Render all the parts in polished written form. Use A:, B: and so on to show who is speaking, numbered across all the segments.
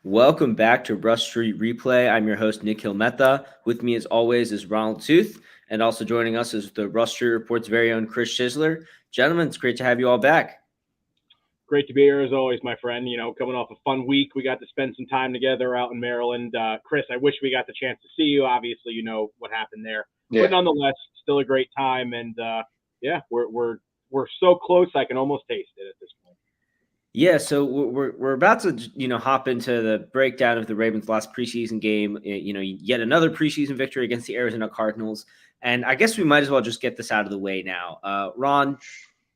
A: Welcome back to Rush Street Replay. I'm your host, Nikhil Mehta. With me, as always, is Ronald Toothe, and also joining us is the Rush Street Report's very own Chris Schisler. Gentlemen, it's great to have you all back.
B: Great to be here as always, my friend. Coming off a fun week, we got to spend some time together out in Maryland. Chris, I wish we got the chance to see you. Obviously, you know what happened there, but nonetheless, still a great time. And we're so close, I can almost taste it at this point.
A: Yeah, so we're about to hop into the breakdown of the Ravens' last preseason game. Yet another preseason victory against the Arizona Cardinals, and I guess we might as well just get this out of the way now. Ron,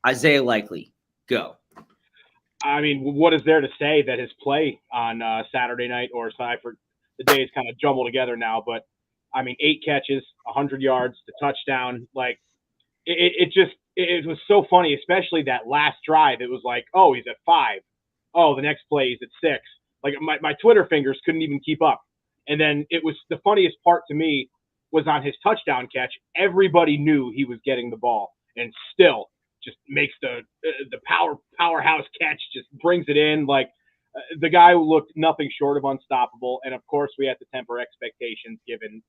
A: Isaiah Likely, go.
B: I mean, what is there to say that his play on Saturday night, or sorry, for the days kind of jumbled together now, but I mean, 8 catches, 100 yards, the touchdown, like it was so funny, especially that last drive. It was like, oh, he's at 5. Oh, the next play he's at 6. Like my Twitter fingers couldn't even keep up. And then it was the funniest part to me was on his touchdown catch. Everybody knew he was getting the ball, and still just makes the powerhouse catch, just brings it in. Like the guy looked nothing short of unstoppable. And of course, we had to temper expectations given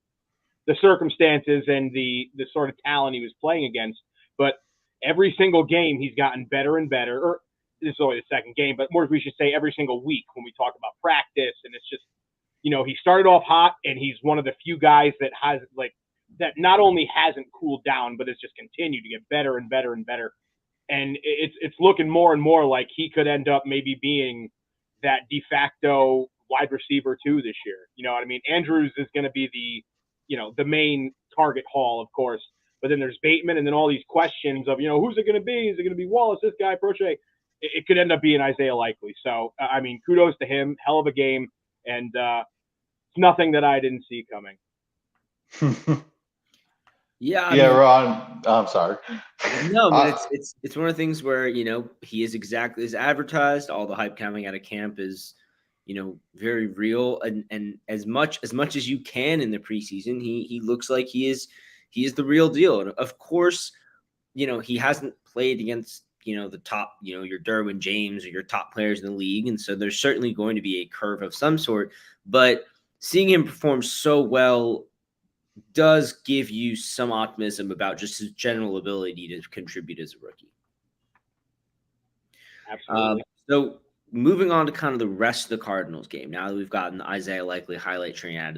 B: the circumstances and the sort of talent he was playing against. But every single game he's gotten better and better. Or this is only the second game, but more we should say every single week when we talk about practice. And it's just, he started off hot, and he's one of the few guys that has that not only hasn't cooled down, but has just continued to get better and better and better. And it's looking more and more like he could end up maybe being that de facto wide receiver 2 this year. You know what I mean? Andrews is going to be the main target haul, of course. But then there's Bateman, and then all these questions of, who's it going to be? Is it going to be Wallace, this guy, Prochet? It could end up being Isaiah Likely. So, I mean, kudos to him. Hell of a game. And it's nothing that I didn't see coming.
C: Yeah, Ron. I'm sorry.
A: No, I mean, it's one of the things where, he is exactly as advertised. All the hype coming out of camp is, very real. And as much as you can in the preseason, he looks like he is the real deal. And of course, he hasn't played against, the top, your Derwin James or your top players in the league. And so there's certainly going to be a curve of some sort. But seeing him perform so well does give you some optimism about just his general ability to contribute as a rookie.
B: Absolutely.
A: So moving on to kind of the rest of the Cardinals game, now that we've gotten the Isaiah Likely highlight train out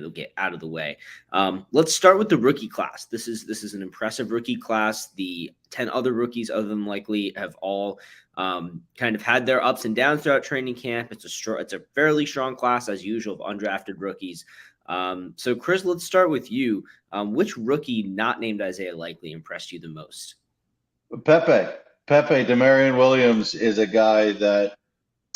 A: of the way, let's start with the rookie class. This is an impressive rookie class. The 10 other rookies other than Likely have all kind of had their ups and downs throughout training camp. It's a fairly strong class as usual of undrafted rookies. So Chris, let's start with you. Which rookie not named Isaiah Likely impressed you the most?
C: Pepe, Demarion Williams is a guy that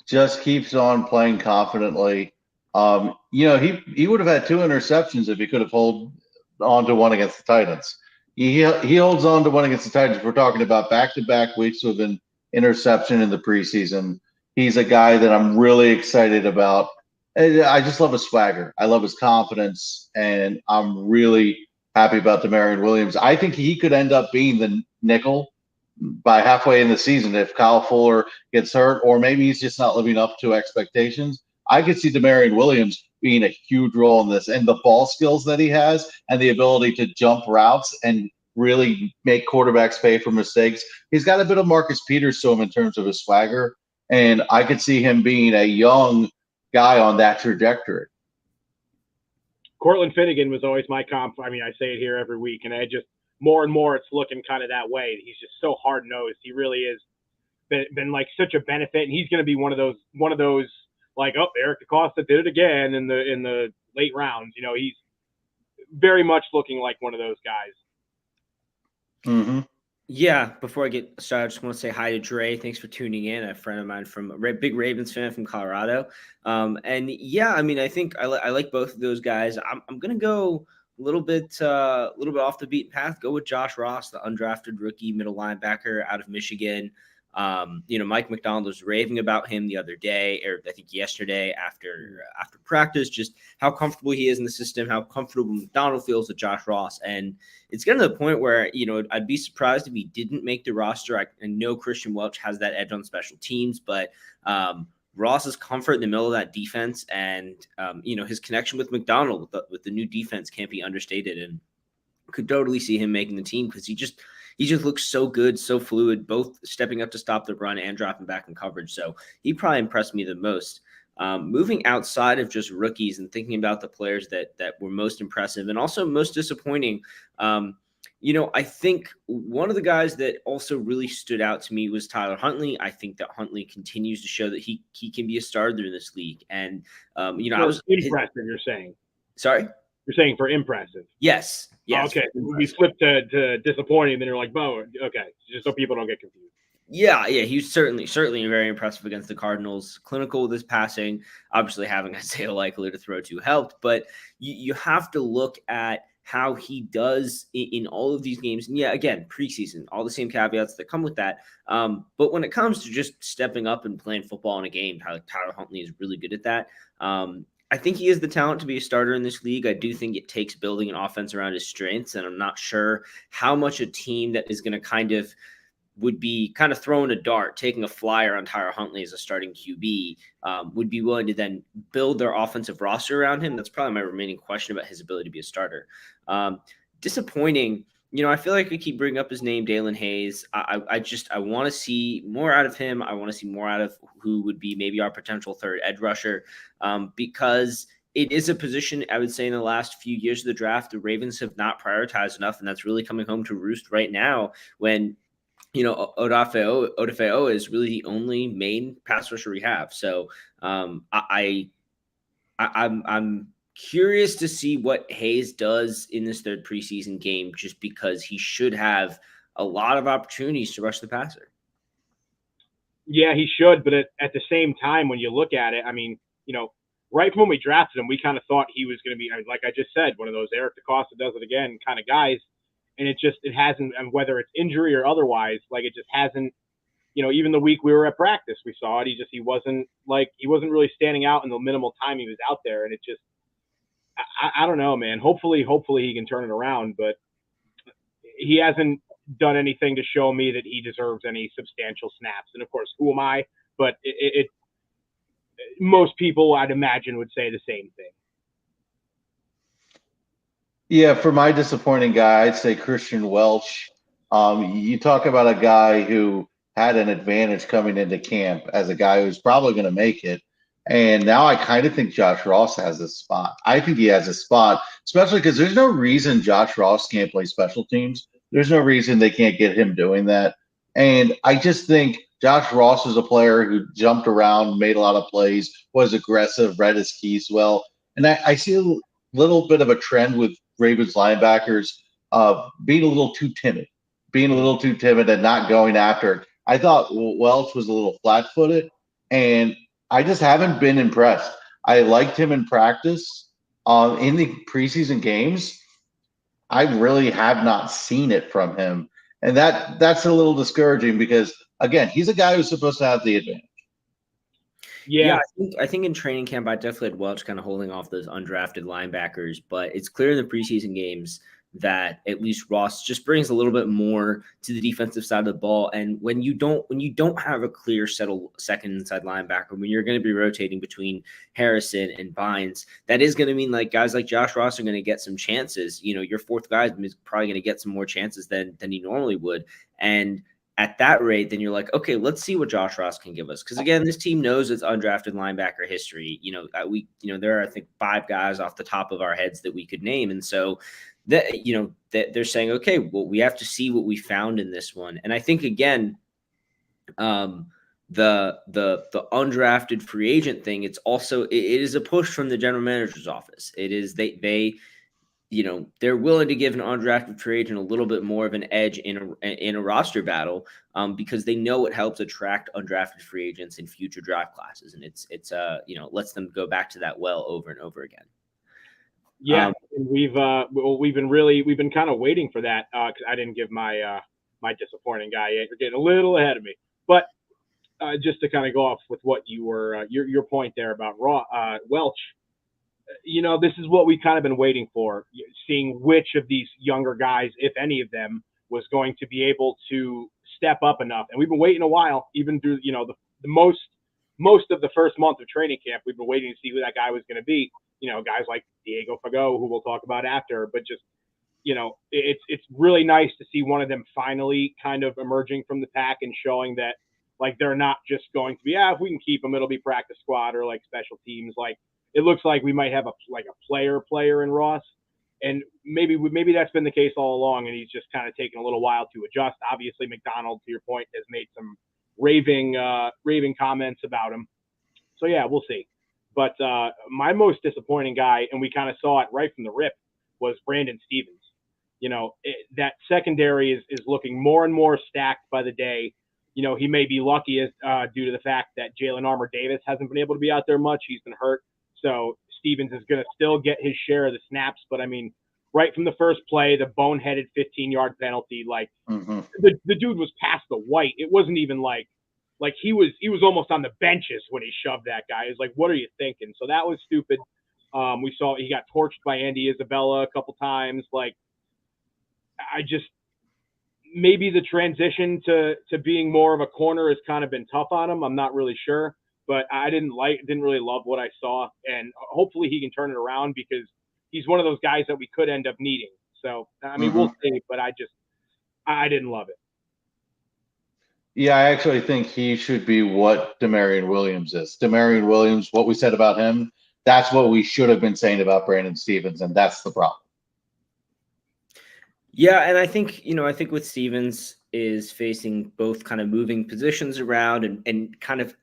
C: just keeps on playing confidently. He would have had 2 interceptions if he could have held on to one against the Titans. He holds on to one against the Titans. We're talking about back-to-back weeks with an interception in the preseason. He's a guy that I'm really excited about. I just love his swagger. I love his confidence, and I'm really happy about Demarion Williams. I think he could end up being the nickel by halfway in the season if Kyle Fuller gets hurt, or maybe he's just not living up to expectations. I could see Demarion Williams being a huge role in this, and the ball skills that he has and the ability to jump routes and really make quarterbacks pay for mistakes. He's got a bit of Marcus Peters to him in terms of his swagger, and I could see him being a young guy on that trajectory.
B: Cortland Finnegan was always my comp. I mean, I say it here every week, and I just more and more it's looking kind of that way. He's just so hard-nosed. He really is been like such a benefit, and he's going to be one of those like, oh, Eric DeCosta did it again in the late rounds. He's very much looking like one of those guys.
C: Mm-hmm.
A: Yeah, before I get started, I just want to say hi to Dre. Thanks for tuning in. A friend of mine big Ravens fan from Colorado. And yeah, I mean, I think I like both of those guys. I'm gonna go a little bit off the beaten path. Go with Josh Ross, the undrafted rookie middle linebacker out of Michigan. Mike McDonald was raving about him the other day, or I think yesterday after practice, just how comfortable he is in the system, how comfortable McDonald feels with Josh Ross. And it's getting to the point where, I'd be surprised if he didn't make the roster. I know Christian Welch has that edge on special teams, but Ross's comfort in the middle of that defense and, his connection with McDonald with the new defense can't be understated, and could totally see him making the team because he just looks so good, so fluid, both stepping up to stop the run and dropping back in coverage. So he probably impressed me the most. Moving outside of just rookies and thinking about the players that were most impressive and also most disappointing, I think one of the guys that also really stood out to me was Tyler Huntley. I think that Huntley continues to show that he can be a starter in this league. And, I was
B: impressive, you're saying.
A: Sorry?
B: You're saying for impressive.
A: Yes. Yes.
B: Okay. We flipped to disappointing, and then you're like, Bo, okay. Just so people don't get confused.
A: Yeah, he was certainly very impressive against the Cardinals. Clinical with his passing, obviously having Isaiah Likely to throw to helped, but you have to look at how he does in all of these games. And yeah, again, preseason, all the same caveats that come with that. But when it comes to just stepping up and playing football in a game, Tyler Huntley is really good at that. I think he has the talent to be a starter in this league. I do think it takes building an offense around his strengths, and I'm not sure how much a team that is going to would be throwing a dart, taking a flyer on Tyler Huntley as a starting QB, would be willing to then build their offensive roster around him. That's probably my remaining question about his ability to be a starter. Disappointing. I feel like I keep bringing up his name, Dalen Hayes. I want to see more out of him. I want to see more out of who would be maybe our potential third edge rusher, because it is a position, I would say, in the last few years of the draft, the Ravens have not prioritized enough, and that's really coming home to roost right now when Odafeo is really the only main pass rusher we have. So I'm curious to see what Hayes does in this third preseason game, just because he should have a lot of opportunities to rush the passer.
B: Yeah, he should. But at the same time, when you look at it, I mean, right from when we drafted him, we kind of thought he was going to be, like I just said, one of those Eric DeCosta does it again kind of guys. And it hasn't, and whether it's injury or otherwise, like it just hasn't, even the week we were at practice, we saw it. He wasn't really standing out in the minimal time he was out there. And it just, I don't know, man. Hopefully he can turn it around, but he hasn't done anything to show me that he deserves any substantial snaps. And of course, who am I? But most people, I'd imagine, would say the same thing.
C: Yeah, for my disappointing guy, I'd say Christian Welch. You talk about a guy who had an advantage coming into camp as a guy who's probably going to make it. And now I kind of think Josh Ross has a spot. I think he has a spot, especially because there's no reason Josh Ross can't play special teams. There's no reason they can't get him doing that. And I just think Josh Ross is a player who jumped around, made a lot of plays, was aggressive, read his keys well. And I see a little bit of a trend with Ravens linebackers being a little too timid and not going after it. I thought Welch was a little flat-footed, and I just haven't been impressed. I liked him in practice. In the preseason games, I really have not seen it from him, and that's a little discouraging because, again, he's a guy who's supposed to have the advantage.
A: Yeah, I think in training camp, I definitely had Welch kind of holding off those undrafted linebackers, but it's clear in the preseason games that at least Ross just brings a little bit more to the defensive side of the ball. And when you don't have a clear settled second inside linebacker, when you're going to be rotating between Harrison and Bynes, that is going to mean like guys like Josh Ross are going to get some chances. Your fourth guy is probably going to get some more chances than he normally would. And at that rate, then you're like, okay, let's see what Josh Ross can give us. Because again, this team knows its undrafted linebacker history. There are, I think, 5 guys off the top of our heads that we could name. And so that they're saying, okay, well, we have to see what we found in this one. And I think again, the undrafted free agent thing, it is a push from the general manager's office. It is they're willing to give an undrafted free agent a little bit more of an edge in a roster battle, because they know it helps attract undrafted free agents in future draft classes, and it's lets them go back to that well over and over again.
B: Yeah, we've been kind of waiting for that. 'Cause I didn't give my disappointing guy yet. You're getting a little ahead of me, but just to kind of go off with what you were your point there about Welch. This is what we've kind of been waiting for, seeing which of these younger guys, if any of them, was going to be able to step up enough. And we've been waiting a while, even through, the most most of the first month of training camp, we've been waiting to see who that guy was going to be. Guys like Diego Fagot, who we'll talk about after, but just, it's really nice to see one of them finally kind of emerging from the pack and showing that, like, they're not just going to be, if we can keep them, it'll be practice squad or like special teams. Like, it looks like we might have a player in Ross. And maybe that's been the case all along, and he's just kind of taken a little while to adjust. Obviously, McDonald, to your point, has made some raving comments about him. So, yeah, we'll see. But my most disappointing guy, and we kind of saw it right from the rip, was Brandon Stevens. That secondary is looking more and more stacked by the day. He may be lucky due to the fact that Jalen Armour-Davis hasn't been able to be out there much. He's been hurt. So Stevens is going to still get his share of the snaps. But, I mean, right from the first play, the boneheaded 15-yard penalty, like, the dude was past the white. It wasn't even like he was almost on the benches when he shoved that guy. It's like, what are you thinking? So that was stupid. We saw he got torched by Andy Isabella a couple times. Like, maybe the transition to being more of a corner has kind of been tough on him. I'm not really sure, but I didn't really love what I saw, and hopefully he can turn it around because he's one of those guys that we could end up needing. So, I mean, we'll see, but I didn't love it.
C: Yeah, I actually think he should be what Demarion Williams is. Demarion Williams, what we said about him, that's what we should have been saying about Brandon Stevens, and that's the problem.
A: Yeah, and I think with Stevens is facing both kind of moving positions around and kind of,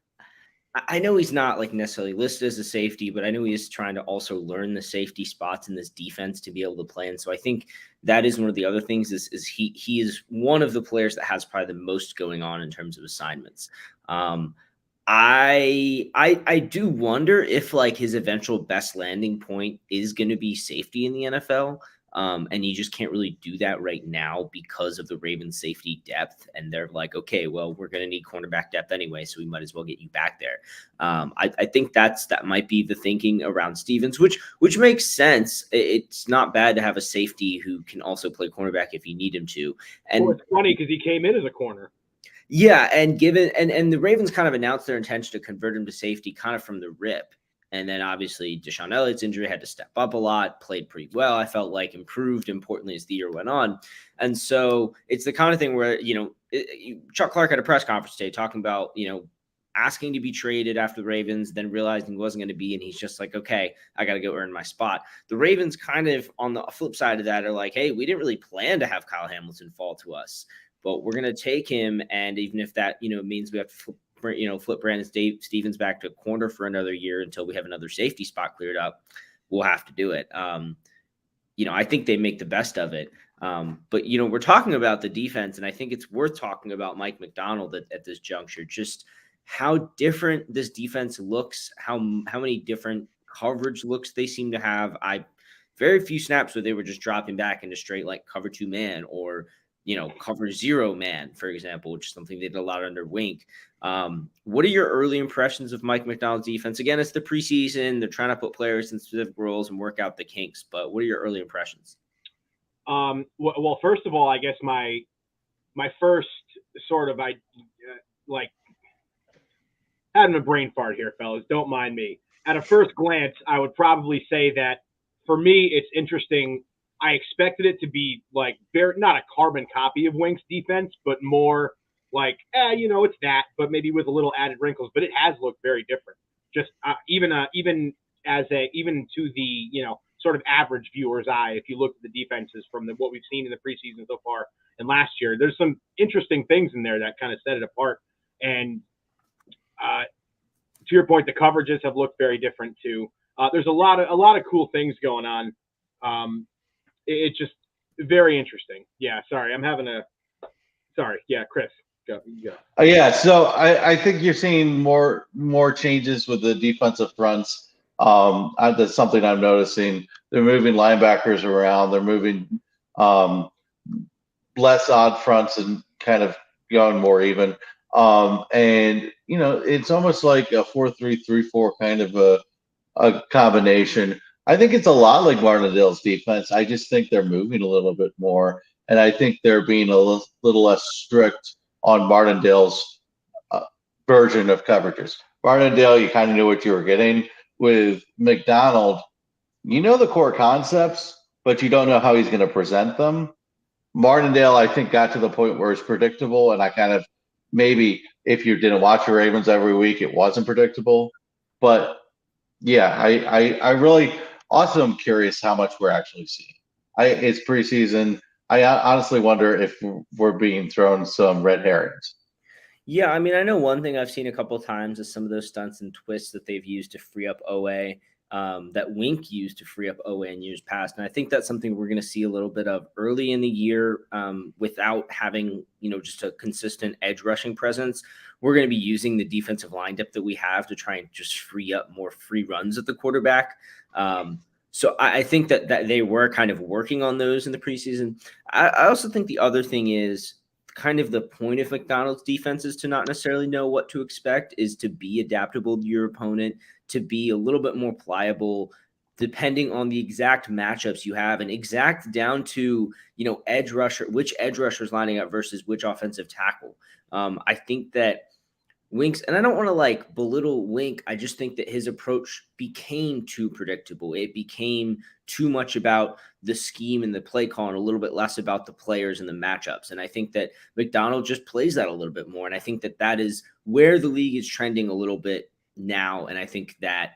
A: I know he's not like necessarily listed as a safety, but I know he is trying to also learn the safety spots in this defense to be able to play. And so I think that is one of the other things is he is one of the players that has probably the most going on in terms of assignments. I do wonder if like his eventual best landing point is going to be safety in the NFL. And you just can't really do that right now because of the Ravens safety depth. And they're like, okay, well, we're going to need cornerback depth anyway, so we might as well get you back there. I think that might be the thinking around Stevens, which makes sense. It's not bad to have a safety who can also play cornerback if you need him to. And
B: it's funny because he came in as a corner.
A: Yeah, and the Ravens kind of announced their intention to convert him to safety kind of from the rip. And then obviously Deshaun Elliott's injury had to step up a lot, played pretty well. I felt like improved importantly as the year went on. And so it's the kind of thing where, Chuck Clark had a press conference today talking about, asking to be traded after the Ravens, then realizing he wasn't going to be. And he's just like, okay, I got to go earn my spot. The Ravens kind of on the flip side of that are like, hey, we didn't really plan to have Kyle Hamilton fall to us, but we're going to take him. And even if that, means we have to flip Brandon Stevens back to corner for another year until we have another safety spot cleared up, we'll have to do it. I think they make the best of it. But we're talking about the defense, and I think it's worth talking about Mike McDonald at this juncture, just how different this defense looks, how many different coverage looks they seem to have. Very few snaps where they were just dropping back into straight like cover 2 man or cover 0 man, for example, which is something they did a lot under Wink. What are your early impressions of Mike McDonald's defense? Again, it's the preseason. They're trying to put players in specific roles and work out the kinks, but what are your early impressions?
B: Well, first of all, I guess my first sort of, having a brain fart here, fellas, don't mind me. At a first glance, I would probably say that for me, it's interesting. I expected it to be like not a carbon copy of Wink's defense, but more like, it's that, but maybe with a little added wrinkles. But it has looked very different. Just even to the sort of average viewer's eye, if you look at the defenses from what we've seen in the preseason so far and last year, there's some interesting things in there that kind of set it apart. And to your point, the coverages have looked very different too. There's a lot of cool things going on. It's just very interesting. Yeah, sorry. Yeah, Chris. Go.
C: Yeah, so I think you're seeing more changes with the defensive fronts. That's something I'm noticing. They're moving linebackers around. They're moving less odd fronts and kind of going more even. And it's almost like a 4-3-3-4 kind of a combination. I think it's a lot like Martindale's defense. I just think they're moving a little bit more, and I think they're being a little less strict on Martindale's version of coverages. Martindale, you kind of knew what you were getting. With McDonald, you know the core concepts, but you don't know how he's going to present them. Martindale, I think, got to the point where it's predictable, and I kind of maybe if you didn't watch the Ravens every week, it wasn't predictable. But yeah, I really also am curious how much we're actually seeing. It's preseason. I honestly wonder if we're being thrown some red herrings.
A: Yeah, I mean, I know one thing I've seen a couple times is some of those stunts and twists that they've used to free up OA, that Wink used to free up OA in years past. And I think that's something we're going to see a little bit of early in the year, without having, just a consistent edge rushing presence. We're going to be using the defensive line depth that we have to try and just free up more free runs at the quarterback. So I think that they were kind of working on those in the preseason. I also think the other thing is, kind of the point of McDonald's defense is to not necessarily know what to expect, is to be adaptable to your opponent, to be a little bit more pliable depending on the exact matchups you have, and exact down to, edge rusher, which edge rusher is lining up versus which offensive tackle. I think that Wink's, and I don't want to belittle Wink. I just think that his approach became too predictable. It became too much about the scheme and the play call and a little bit less about the players and the matchups. And I think that McDonald just plays that a little bit more. And I think that that is where the league is trending a little bit now. And I think that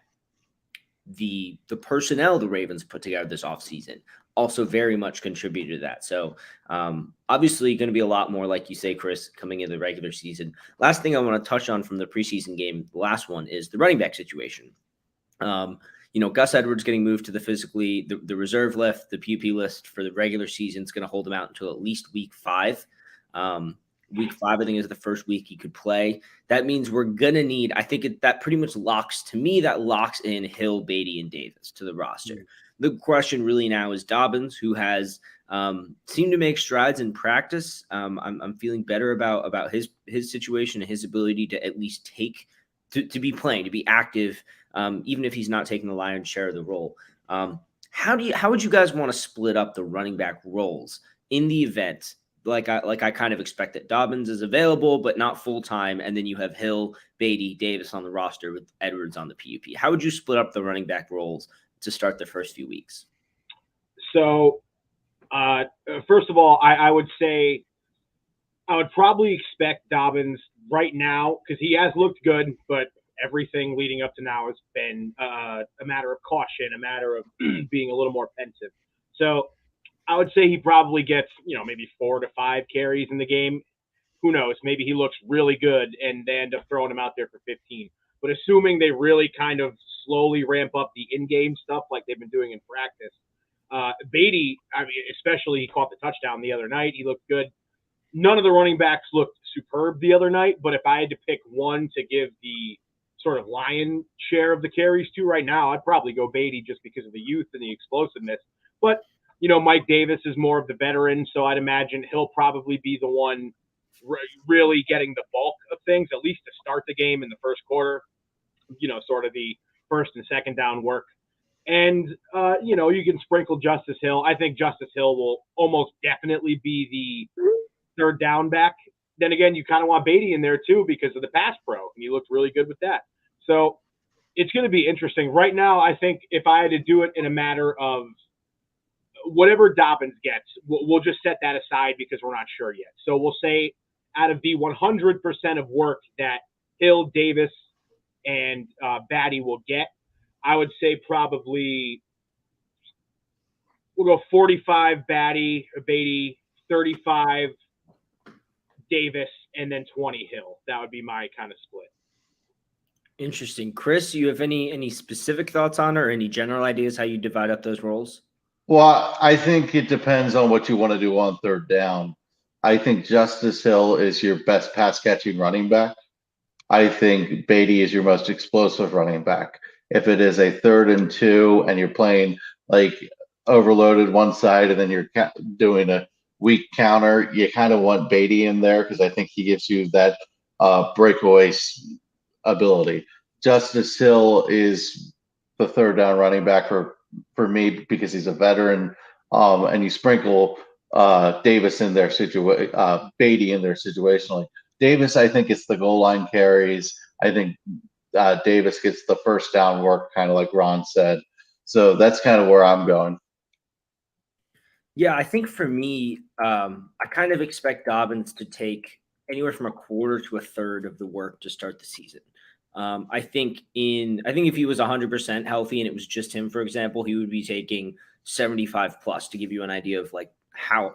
A: the personnel the Ravens put together this offseason also very much contributed to that. So obviously going to be a lot more, like you say, Chris, coming into the regular season. Last thing I want to touch on from the preseason game, the last one, is the running back situation. Gus Edwards getting moved to the reserve list, the PUP list for the regular season is going to hold him out until at least week 5. Week 5, I think, is the first week he could play. That means we're going to need, I think that pretty much locks in Hill, Beatty, and Davis to the roster. Mm-hmm. The question really now is Dobbins, who has seemed to make strides in practice. I'm feeling better about his situation and his ability to at least to be playing, to be active, even if he's not taking the lion's share of the role. How would you guys want to split up the running back roles in the event? Like I kind of expect that Dobbins is available, but not full time, and then you have Hill, Beatty, Davis on the roster with Edwards on the PUP. How would you split up the running back roles to start the first few weeks?
B: So, first of all, I would say I would probably expect Dobbins right now, because he has looked good, but everything leading up to now has been a matter of caution, a matter of being a little more pensive. So I would say he probably gets, maybe 4 to 5 carries in the game. Who knows? Maybe he looks really good and they end up throwing him out there for 15. But assuming they really kind of slowly ramp up the in-game stuff like they've been doing in practice, Beatty, especially he caught the touchdown the other night. He looked good. None of the running backs looked superb the other night, but if I had to pick one to give the sort of lion share of the carries to right now, I'd probably go Beatty just because of the youth and the explosiveness. But Mike Davis is more of the veteran, so I'd imagine he'll probably be the one really getting the bulk of things, at least to start the game in the first quarter, sort of the first and second down work. And, you can sprinkle Justice Hill. I think Justice Hill will almost definitely be the third down back. Then again, you kind of want Beatty in there too because of the pass pro, and he looked really good with that. So it's going to be interesting. Right now, I think if I had to do it in a matter of whatever Dobbins gets, we'll just set that aside because we're not sure yet. So we'll say out of the 100% of work that Hill, Davis, and Batty will get, I would say probably we'll go 45 Beatty, 35 Davis, and then 20 Hill. That would be my kind of split.
A: Interesting. Chris, you have any specific thoughts on or any general ideas how you divide up those roles?
C: Well, I think it depends on what you want to do on third down. I think Justice Hill is your best pass-catching running back. I think Beatty is your most explosive running back. If it is a 3rd and 2 and you're playing overloaded one side and then you're doing a weak counter, you kind of want Beatty in there because I think he gives you that breakaway ability. Justice Hill is the third down running back for me because he's a veteran, and you sprinkle Davis in there, Beatty in there situationally. Davis, I think it's the goal line carries. I think Davis gets the first down work, kind of like Ron said. So that's kind of where I'm going.
A: Yeah, I think for me, I kind of expect Dobbins to take anywhere from a quarter to a third of the work to start the season. I think if he was 100% healthy and it was just him, for example, he would be taking 75 plus, to give you an idea of like how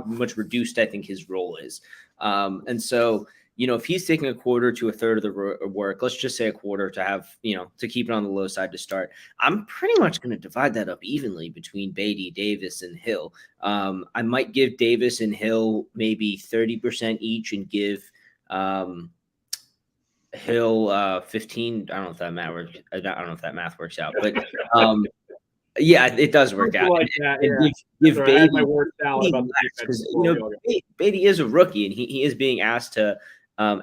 A: much reduced I think his role is. And so, if he's taking a quarter to a third of the work, let's just say a quarter to have, to keep it on the low side to start, I'm pretty much going to divide that up evenly between Beatty, Davis, and Hill. I might give Davis and Hill maybe 30% each and give Hill 15. I don't know if that math works. I don't know if that math works out, but yeah, it does work out.
B: Like that,
A: and
B: yeah.
A: give Beatty
B: my word salad about
A: because Beatty is a rookie and he is being asked to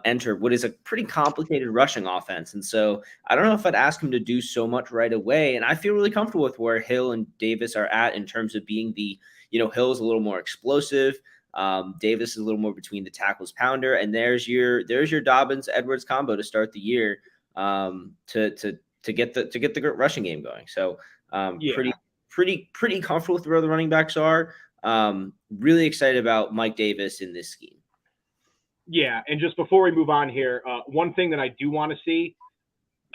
A: enter what is a pretty complicated rushing offense. And so I don't know if I'd ask him to do so much right away. And I feel really comfortable with where Hill and Davis are at in terms of being Hill's a little more explosive. Davis is a little more between the tackles pounder. And there's your Dobbins Edwards combo to start the year to get the rushing game going. So pretty comfortable with where the running backs are. Really excited about Mike Davis in this scheme.
B: Yeah, and just before we move on here, one thing that I do want to see,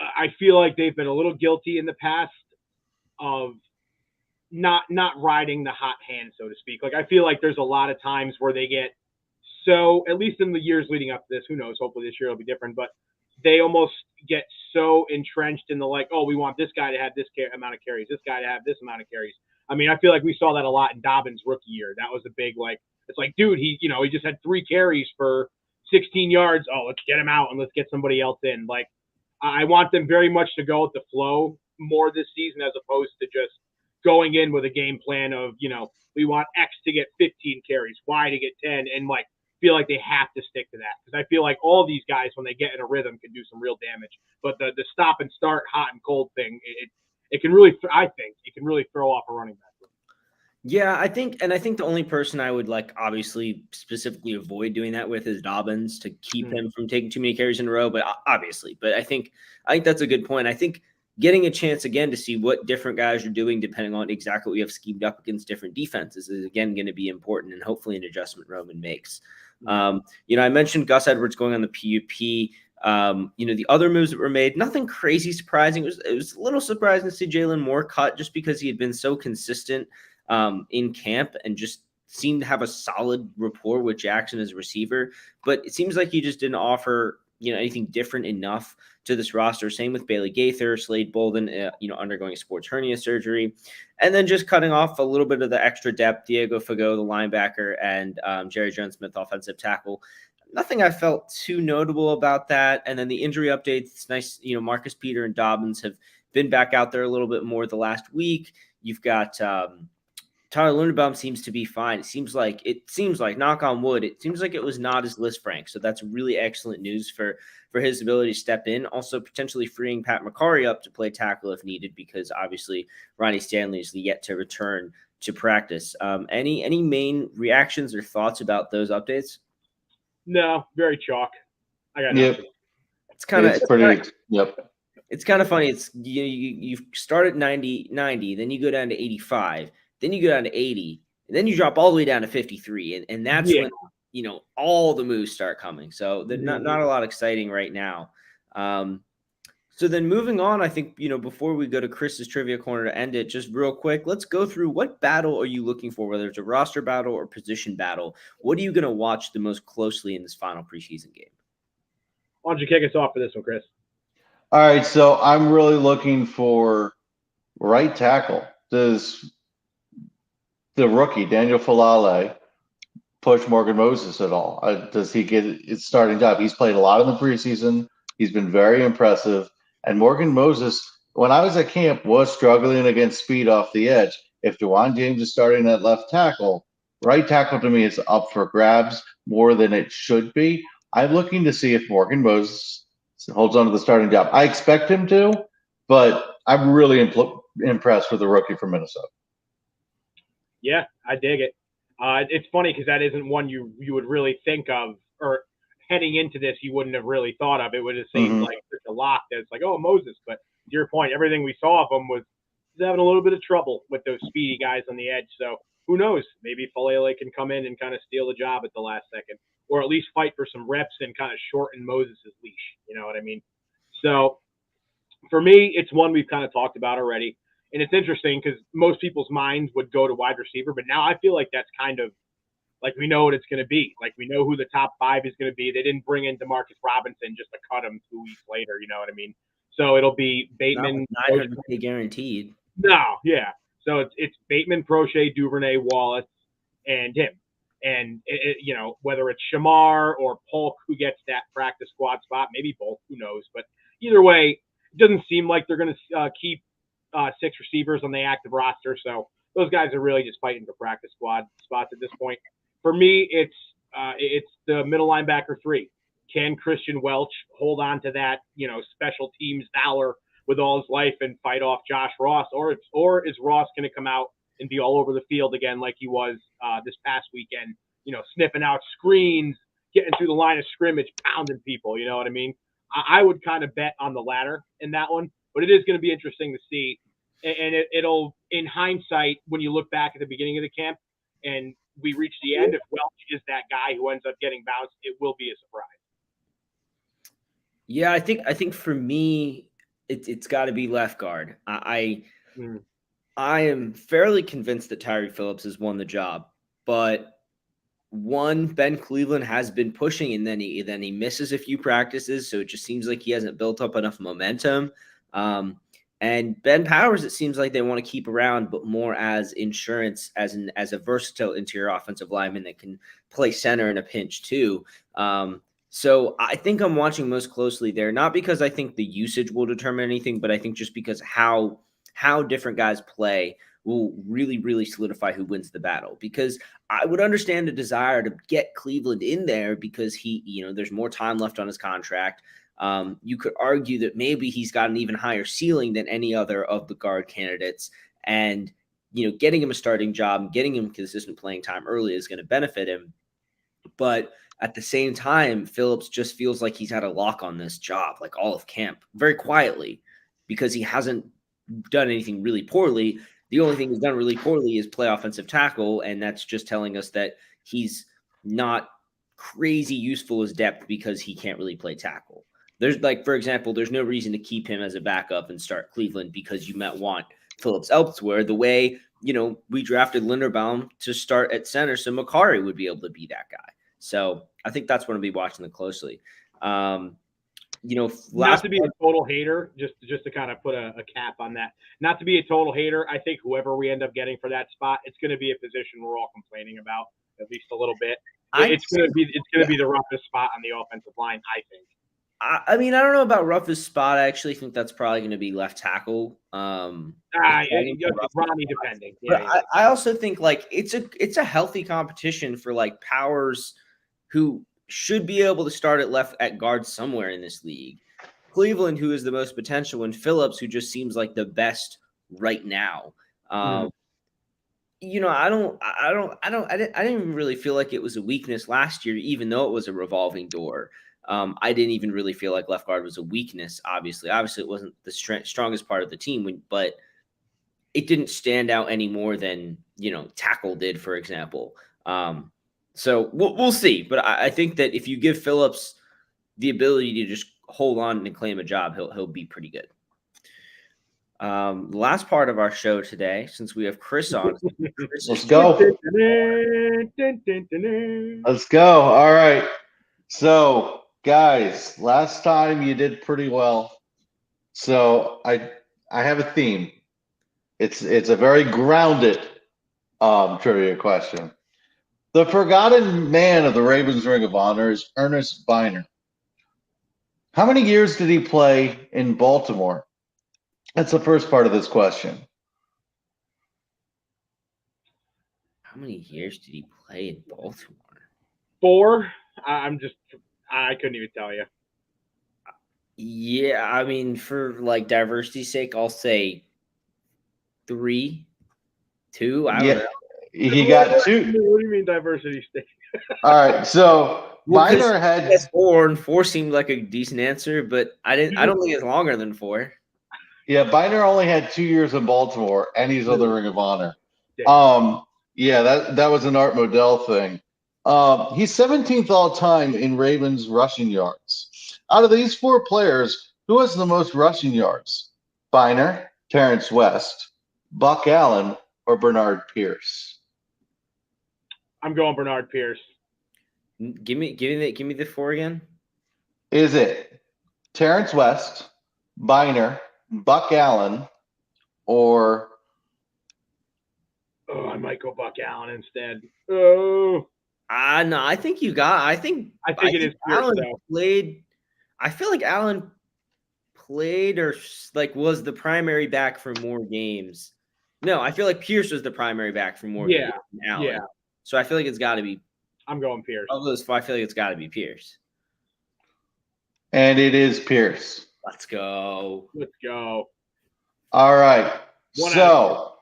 B: I feel like they've been a little guilty in the past of not riding the hot hand, so to speak. Like I feel like there's a lot of times where they get so, at least in the years leading up to this, who knows, hopefully this year it'll be different, but they almost get so entrenched in the like, oh, we want this guy to have this amount of carries, this guy to have this amount of carries. I mean, I feel like we saw that a lot in Dobbins' rookie year. That was a big, like, it's like, dude, he just had 3 carries for 16 yards. Oh, let's get him out and let's get somebody else in. Like, I want them very much to go with the flow more this season as opposed to just going in with a game plan of, we want X to get 15 carries, Y to get 10, and like feel like they have to stick to that. Because I feel like all these guys, when they get in a rhythm, can do some real damage. But the stop and start, hot and cold thing, it can really, I think, it can really throw off a running back.
A: Yeah, I think the only person I would like obviously specifically avoid doing that with is Dobbins to keep him from taking too many carries in a row. But I think that's a good point. I think getting a chance again to see what different guys are doing, depending on exactly what we have schemed up against different defenses, is again going to be important and hopefully an adjustment Roman makes. I mentioned Gus Edwards going on the PUP. The other moves that were made, nothing crazy surprising. It was a little surprising to see Jalen Moore cut just because he had been so consistent in camp and just seemed to have a solid rapport with Jackson as a receiver. But it seems like he just didn't offer, anything different enough to this roster. Same with Bailey Gaither, Slade Bolden, undergoing sports hernia surgery, and then just cutting off a little bit of the extra depth, Diego Fago, the linebacker, and Jerry Jones-Smith, offensive tackle. Nothing I felt too notable about that. And then the injury updates, it's nice, Marcus Peter and Dobbins have been back out there a little bit more the last week. You've got Tyler Linderbaum seems to be fine. It seems like, knock on wood, it seems like it was not his list, Frank. So that's really excellent news for his ability to step in. Also potentially freeing Pat McCarry up to play tackle if needed, because obviously Ronnie Stanley is yet to return to practice. Any main reactions or thoughts about those updates?
B: No, very chalk. I got
C: nothing.
B: Yep.
A: It's kind of
C: Yep.
A: It's kind of funny. It's you start at 90, then you go down to 85. Then you go down to 80, and then you drop all the way down to 53. And that's when, all the moves start coming. So they're not a lot exciting right now. So then moving on, I think, before we go to Chris's trivia corner to end it, just real quick, let's go through what battle are you looking for, whether it's a roster battle or position battle. What are you going to watch the most closely in this final preseason game?
B: Why don't you kick us off for this one, Chris?
C: All right, so I'm really looking for right tackle. Does the rookie, Daniel Falale, push Morgan Moses at all? Does he get his starting job? He's played a lot in the preseason. He's been very impressive. And Morgan Moses, when I was at camp, was struggling against speed off the edge. If Juwan James is starting at left tackle, right tackle to me is up for grabs more than it should be. I'm looking to see if Morgan Moses holds on to the starting job. I expect him to, but I'm really impressed with the rookie from Minnesota.
B: Yeah, I dig it. It's funny because that isn't one you would really think of, or heading into this you wouldn't have really thought of. It would have seemed like such a lock that it's like, oh, Moses. But to your point, everything we saw of him was having a little bit of trouble with those speedy guys on the edge. So who knows? Maybe Falele can come in and kind of steal the job at the last second, or at least fight for some reps and kind of shorten Moses' leash. You know what I mean? So for me, it's one we've kind of talked about already. And it's interesting because most people's minds would go to wide receiver, but now I feel like that's kind of like we know what it's going to be. Like we know who the top 5 is going to be. They didn't bring in Demarcus Robinson just to cut him 2 weeks later. You know what I mean? So it'll be Bateman.
A: $900K guaranteed.
B: No, yeah. So it's Bateman, Prochet, Duvernay, Wallace, and him. And, you know, whether it's Shamar or Polk who gets that practice squad spot, maybe both, who knows. But either way, it doesn't seem like they're going to keep 6 receivers on the active roster. So those guys are really just fighting for practice squad spots at this point. For me, it's the middle linebacker 3. Can Christian Welch hold on to that, you know, special teams valor with all his life and fight off Josh Ross, or is Ross going to come out and be all over the field again like he was this past weekend, you know, sniffing out screens, getting through the line of scrimmage, pounding people, you know what I mean? I would kind of bet on the latter in that one, but it is going to be interesting to see. And it'll, in hindsight, when you look back at the beginning of the camp and we reach the end, if Welch is that guy who ends up getting bounced, it will be a surprise.
A: Yeah, I think for me, it's got to be left guard. I am fairly convinced that Tyree Phillips has won the job, but Ben Cleveland has been pushing, and then he misses a few practices, so it just seems like he hasn't built up enough momentum. And Ben Powers, it seems like they want to keep around, but more as insurance, as a versatile interior offensive lineman that can play center in a pinch too. So I think I'm watching most closely there, not because I think the usage will determine anything, but I think just because how different guys play will really, really solidify who wins the battle. Because I would understand a desire to get Cleveland in there because there's more time left on his contract. You could argue that maybe he's got an even higher ceiling than any other of the guard candidates. And, getting him a starting job, getting him consistent playing time early is going to benefit him. But at the same time, Phillips just feels like he's had a lock on this job, like all of camp, very quietly, because he hasn't done anything really poorly. The only thing he's done really poorly is play offensive tackle, and that's just telling us that he's not crazy useful as depth because he can't really play tackle. For example, there's no reason to keep him as a backup and start Cleveland because you might want Phillips elsewhere. The way, we drafted Linderbaum to start at center, so Makari would be able to be that guy. So I think that's what I'll be watching them closely.
B: Not to be a total hater, just to kind of put a cap on that. Not to be a total hater, I think whoever we end up getting for that spot, it's going to be a position we're all complaining about at least a little bit. It's going to be the roughest spot on the offensive line, I think.
A: I mean, I don't know about roughest spot. I actually think that's probably going to be left tackle.
B: Ronnie depending.
A: Yeah, but I also think it's a healthy competition for Powers, who should be able to start at guard somewhere in this league. Cleveland, who is the most potential, and Phillips, who just seems like the best right now. I didn't even really feel like it was a weakness last year, even though it was a revolving door. I didn't even really feel like left guard was a weakness. Obviously, it wasn't the strongest part of the team, but it didn't stand out any more than tackle did, for example. So we'll see. But I think that if you give Phillips the ability to just hold on and claim a job, he'll be pretty good. The last part of our show today, since we have Chris on.
C: Let's go. Let's go. All right. So, guys, last time you did pretty well. So I have a theme. It's a very grounded trivia question. The forgotten man of the Ravens Ring of Honor is Ernest Biner. How many years did he play in Baltimore? That's the first part of this question.
A: How many years did he play in Baltimore?
B: 4. I couldn't even tell you.
A: Yeah, I mean, for diversity's sake, I'll say 3, 2. I don't know.
C: He got 2.
B: What do you mean diversity sake?
C: All right. So Biner had
A: Yes, 4, and 4 seemed like a decent answer, but I don't think it's longer than 4.
C: Yeah, Biner only had 2 years in Baltimore, and he's on the Ring of Honor.
B: Yeah.
C: Yeah, that was an Art Modell thing. He's 17th all time in Ravens rushing yards. Out of these 4 players, who has the most rushing yards? Biner, Terrence West, Buck Allen, or Bernard Pierce?
B: I'm going Bernard Pierce.
A: Give me the 4 again.
C: Is it Terrence West, Biner, Buck Allen, or
B: Oh, I might go Buck Allen instead. Oh,
A: No, I think
B: it is Pierce,
A: Allen
B: though.
A: played. I feel like Allen played or like was the primary back for more games. No, I feel like Pierce was the primary back for more games than Allen.
B: Yeah.
A: So I feel like it's got to be.
B: I'm going Pierce.
A: Of those 5, I feel like it's got to be Pierce.
C: and it is Pierce.
A: Let's go.
B: Let's go.
C: All right.
B: One
C: So,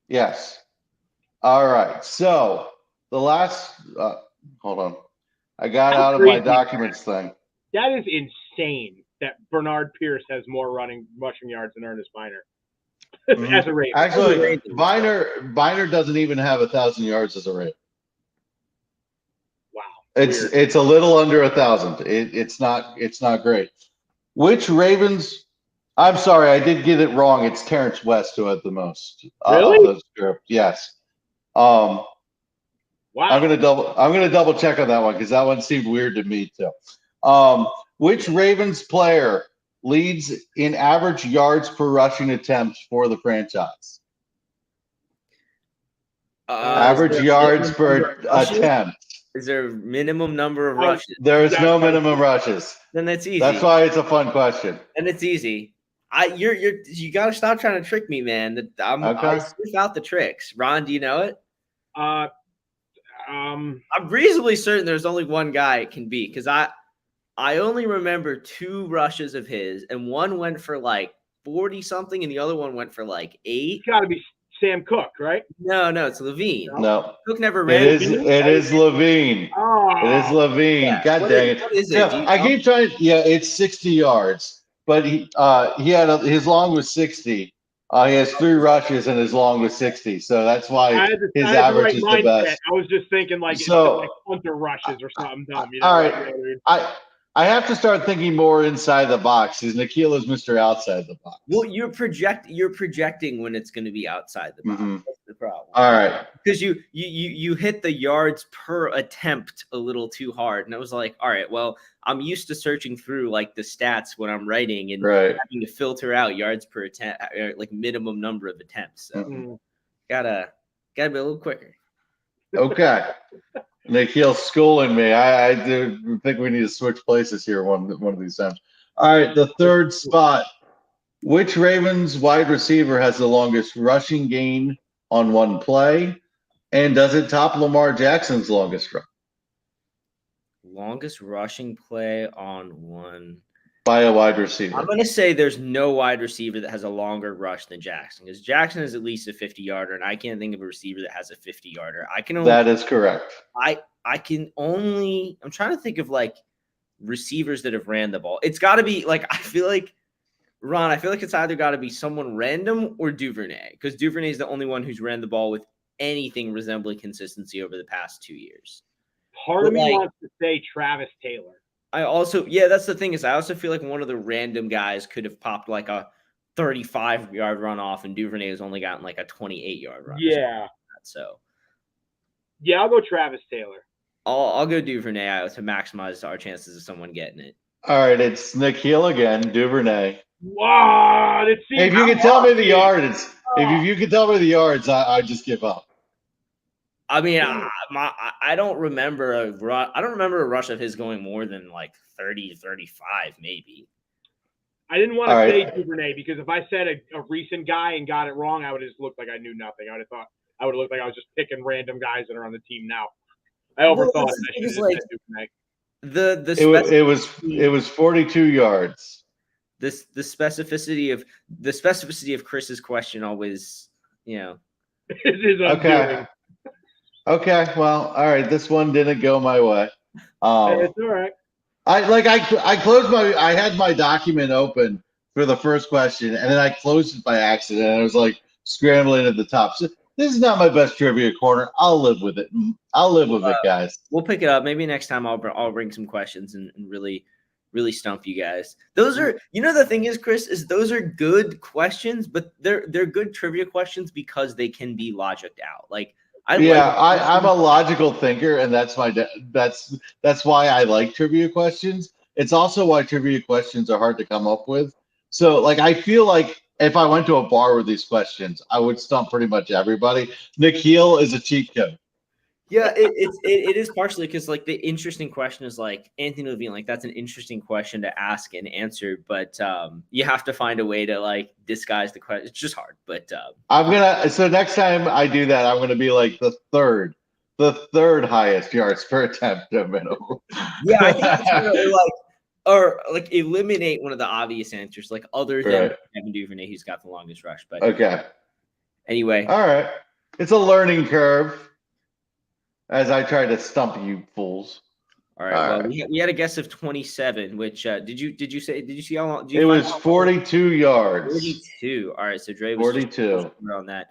C: yes. All right. So, the last, hold on. I got out of my documents thing.
B: That is insane that Bernard Pierce has more rushing yards than Ernest Biner. As a Raven.
C: Actually, Biner doesn't even have 1,000 yards as a Raven.
B: Wow.
C: It's a little under 1,000. It's not great. Which Ravens? I'm sorry, I did get it wrong. It's Terrence West who had the most.
B: Really?
C: Yes.
B: Wow.
C: I'm gonna double check on that one because that one seemed weird to me too. Which Ravens player leads in average yards per rushing attempt for the franchise? Average yards per attempt.
A: Is there a minimum number of rushes?
C: There is no minimum rushes.
A: Then that's easy.
C: That's why it's a fun question.
A: And it's easy. You got to stop trying to trick me, man. I sniff out the tricks. Ron, do you know it? I'm reasonably certain there's only one guy it can be because I only remember 2 rushes of his, and one went for like 40 something, and the other one went for like 8.
B: It's got to be Sam Cook, right?
A: No, it's Levine.
C: No,
A: Cook never ran.
C: It is Levine.
B: Oh,
C: it is Levine.
A: Yeah.
C: God dang it!
A: What is it?
C: Yeah, I keep trying. Yeah, it's 60 yards, but he had his long was 60. He has 3 rushes and his long was 60, so that's why his average is the best.
B: I was just thinking like punter rushes or something dumb. You know?
C: All right, I have to start thinking more inside the box because Nikhil is Mr. Outside the box.
A: Well, you're projecting when it's going to be outside the box.
C: Mm-hmm.
A: That's the problem.
C: All right,
A: because you hit the yards per attempt a little too hard, and I was like, all right, well, I'm used to searching through like the stats when I'm writing and having to filter out yards per attempt, like minimum number of attempts. So gotta be a little quicker.
C: Okay. Nikhil's schooling me. I do think we need to switch places here one of these times. All right, the third spot. Which Ravens wide receiver has the longest rushing gain on one play? And does it top Lamar Jackson's longest run?
A: Longest rushing play on one.
C: By a wide receiver.
A: I'm going to say there's no wide receiver that has a longer rush than Jackson because Jackson is at least a 50-yarder, and I can't think of a receiver that has a 50-yarder.
C: That is correct.
A: I'm trying to think of like receivers that have ran the ball. It's got to be like, I feel like it's either got to be someone random or Duvernay because Duvernay is the only one who's ran the ball with anything resembling consistency over the past 2 years.
B: Part of me wants to say Travis Taylor.
A: That's the thing is I also feel like one of the random guys could have popped like a 35-yard run off, and Duvernay has only gotten like a 28-yard run.
B: Yeah.
A: So.
B: Yeah, I'll go Travis Taylor.
A: I'll go Duvernay to maximize our chances of someone getting it.
C: All right, it's Nikhil again, Duvernay.
B: Wow,
C: if you can tell me the yards, if you can tell me the yards, I just give up.
A: I mean, I don't remember a rush of his going more than like 30 to 35, maybe.
B: I didn't want to say Duvernay because if I said a recent guy and got it wrong, I would have just looked like I knew nothing. I would have looked like I was just picking random guys that are on the team now. I overthought it. I should have said Duvernay.
C: It was 42 yards.
A: The specificity of Chris's question always,
B: is
C: okay. Okay, well, all right. This one didn't go my way.
B: It's all right.
C: I closed I had my document open for the first question, and then I closed it by accident. And I was like scrambling at the top. So this is not my best trivia corner. I'll live with it. I'll live with it, guys.
A: We'll pick it up. Maybe next time I'll bring some questions and really stump you guys. Those are, the thing is, Chris, is those are good questions, but they're good trivia questions because they can be logicked out. Like
C: I'm a logical thinker, and that's why I like trivia questions. It's also why trivia questions are hard to come up with. So, like, I feel like if I went to a bar with these questions, I would stump pretty much everybody. Nikhil is a cheat code.
A: Yeah, it is partially because like the interesting question is like Anthony Levine, like that's an interesting question to ask and answer, but you have to find a way to like disguise the question. It's just hard, but
C: so next time I do that, I'm gonna be like the third highest yards per attempt minimum.
A: Yeah, I think it's or eliminate one of the obvious answers, like other than Kevin Duvernay, who's got the longest rush. But
C: okay,
A: anyway,
C: all right, it's a learning curve. As I try to stump you fools.
A: All right. We had a guess of 27, which did you see how long?
C: It was 42 yards.
A: 42. All right. So Dre was
C: 42
A: on that.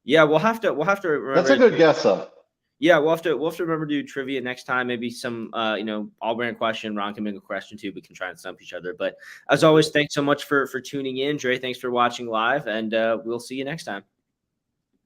A: Yeah, we'll have to remember.
C: That's a good guess though.
A: Yeah, we'll have to remember to do trivia next time. Maybe some all brand question. Ron can make a question too. We can try and stump each other. But as always, thanks so much for tuning in. Dre, thanks for watching live, and we'll see you next time.